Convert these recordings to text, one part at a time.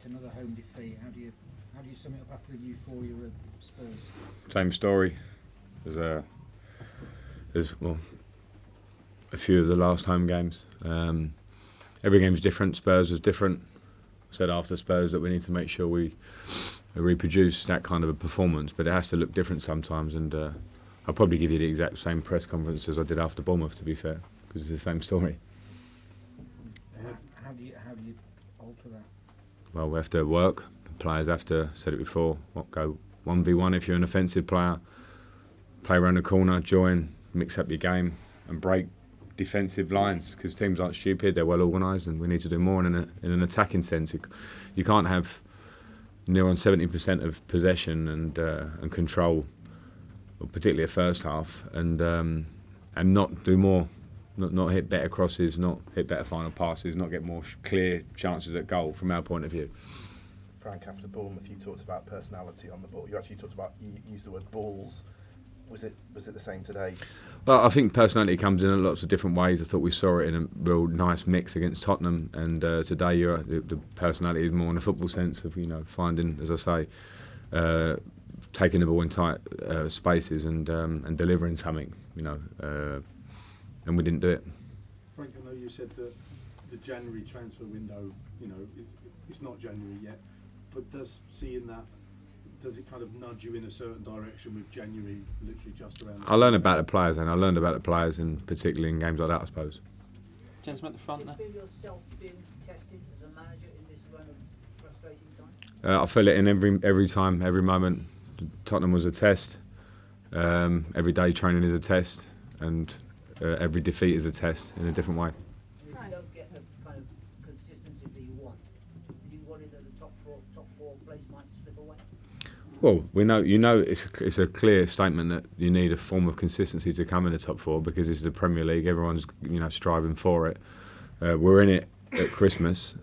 another home defeat. How do you sum it up after the euphoria of Spurs? Same story. There's a few of the last home games. Every game's different. Spurs was different. I said after Spurs that we need to make sure we reproduce that kind of a performance, but it has to look different sometimes. And I'll probably give you the exact same press conference as I did after Bournemouth, to be fair, because it's the same story. How do you alter that? Well, we have to work. The players have to, said it before, go 1v1 if you're an offensive player. Play around the corner, join, mix up your game, and break defensive lines, because teams aren't stupid, they're well organised, and we need to do more in an attacking sense. You can't have near on 70% of possession and control, particularly a first half, and not do more, not hit better crosses, not hit better final passes, not get more clear chances at goal from our point of view. Frank, after Bournemouth, you talked about personality on the ball. You actually used the word balls. Was it the same today? Well, I think personality comes in lots of different ways. I thought we saw it in a real nice mix against Tottenham, and today the personality is more in a football sense of finding, as I say, taking the ball in tight spaces and delivering something, and we didn't do it. Frank, I know you said that the January transfer window, it's not January yet, but does it kind of nudge you in a certain direction with January literally just around? I learned about the players, and I learned about the players, particularly in games like that, I suppose. Gentleman at the front there. Do you feel yourself being tested as a manager in this run of frustrating time? I feel it in every time, every moment. Tottenham was a test. Every day training is a test, and every defeat is a test in a different way. If you don't get the kind of consistency that you want, do you worry that the top four place might slip away? Well, it's a clear statement that you need a form of consistency to come in the top four, because this is the Premier League. Everyone's striving for it. We're in it at Christmas.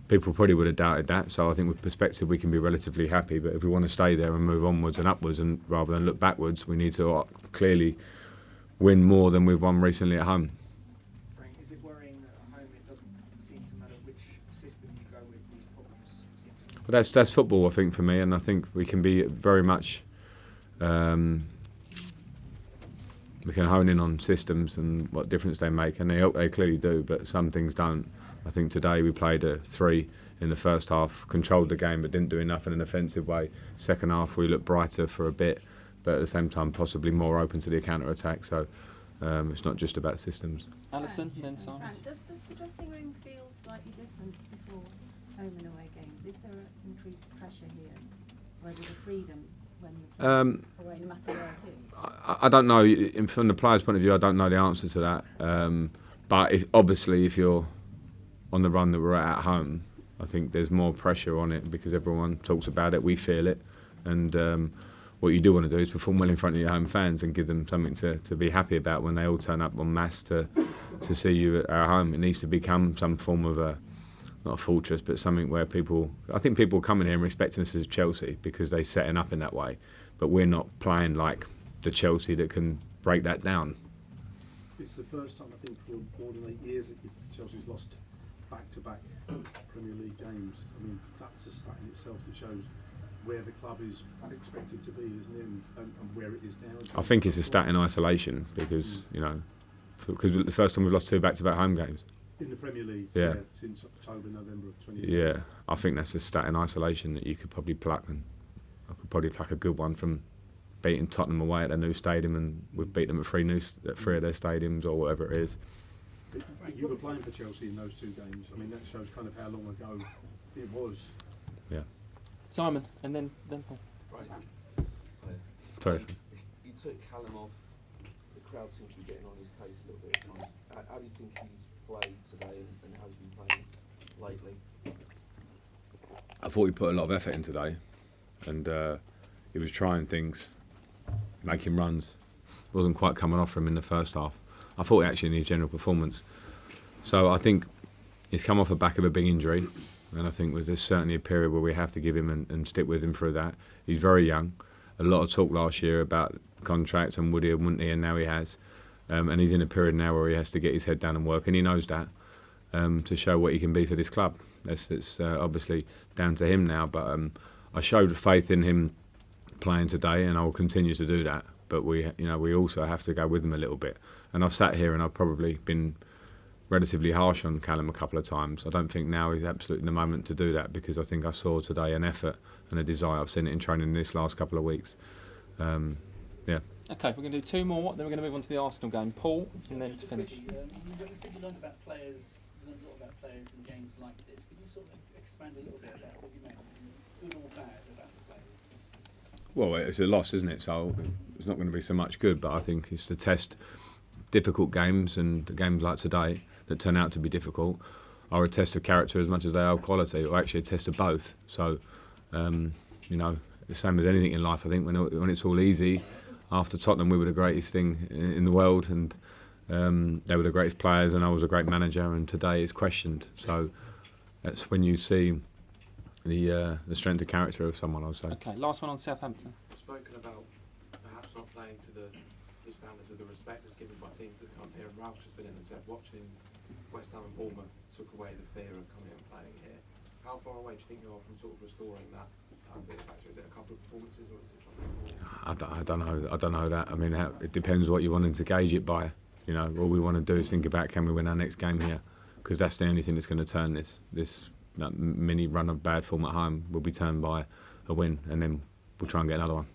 People probably would have doubted that. So I think with perspective we can be relatively happy. But if we want to stay there and move onwards and upwards, and rather than look backwards, we need to clearly win more than we've won recently at home. Frank, is it worrying that at home it doesn't seem to matter which system you go with, these problems? But that's football, I think, for me, and I think we can be very much we can hone in on systems and what difference they make, and they clearly do, but some things don't. I think today we played a 3 in the first half, controlled the game but didn't do enough in an offensive way. Second half we looked brighter for a bit, but at the same time possibly more open to the counter-attack, so it's not just about systems. Alison, then Simon. Frank, does the dressing room feel slightly different before home and away games? Is there an increased pressure here, or is it a freedom when you're away, no matter where it is? I don't know. From the players' point of view, I don't know the answer to that. But if you're on the run that we're at home, I think there's more pressure on it because everyone talks about it, we feel it, and what you do want to do is perform well in front of your home fans and give them something to be happy about when they all turn up en masse to see you at our home. It needs to become some form of not a fortress, but something where I think people coming here and respecting us as Chelsea because they're setting up in that way, but we're not playing like the Chelsea that can break that down. It's the first time, I think, for more than 8 years that Chelsea's lost back-to-back Premier League games. I mean, that's a stat in itself that shows where the club is expected to be, isn't it, and where it is now. I think it's a stat in isolation because because the first time we've lost 2 back-to-back home games in the Premier League. Yeah. Since October, November of 20. Yeah, I think that's a stat in isolation that you could probably pluck, and I could probably pluck a good one from beating Tottenham away at their new stadium, and we've beat them at 3 of their stadiums or whatever it is. You were playing for Chelsea in those 2 games. I mean, that shows kind of how long ago it was. Yeah. Simon, and then Paul. Right. Sorry. You took Callum off. The crowd seems to be getting on his case a little bit at times. How do you think he's played today, and how has he been playing lately? I thought he put a lot of effort in today, and he was trying things, making runs. It wasn't quite coming off for him in the first half. I thought actually in his general performance. So I think he's come off the back of a big injury, and I think there's certainly a period where we have to give him and stick with him through that. He's very young. A lot of talk last year about contract and would he or wouldn't he, and now he has. And he's in a period now where he has to get his head down and work, and he knows that, to show what he can be for this club. It's obviously down to him now. But I showed faith in him playing today, and I will continue to do that. But we also have to go with him a little bit. And I've sat here and I've probably been relatively harsh on Callum a couple of times. I don't think now is absolutely the moment to do that, because I think I saw today an effort and a desire. I've seen it in training this last couple of weeks. Yeah. Okay, we're going to do two more, then we're going to move on to the Arsenal game. Paul, and then to finish. You said you learned about players, you learned a lot about players in games like this. Could you sort of expand a little bit about what you meant, good or bad, about the players? Well, it's a loss, isn't it? So it's not going to be so much good, but I think it's to test difficult games, and games like today that turn out to be difficult are a test of character as much as they are quality, or actually a test of both. So, the same as anything in life, I think when it's all easy, after Tottenham we were the greatest thing in the world, and they were the greatest players, and I was a great manager, and today it's questioned. So that's when you see the strength of character of someone, I'll say. Okay, last one on Southampton. I've spoken about perhaps not playing to the standards of the respect that's given by teams that come here, and Ralph's just been in and said watching West Ham and Bournemouth took away the fear of coming and playing here. How far away do you think you are from sort of restoring that factor? Is it a couple of performances, or is it something more? I don't know. I don't know that. I mean, it depends what you want to gauge it by. All we want to do is think about, can we win our next game here? Because that's the only thing that's going to turn this mini run of bad form at home will be turned by a win, and then we'll try and get another one.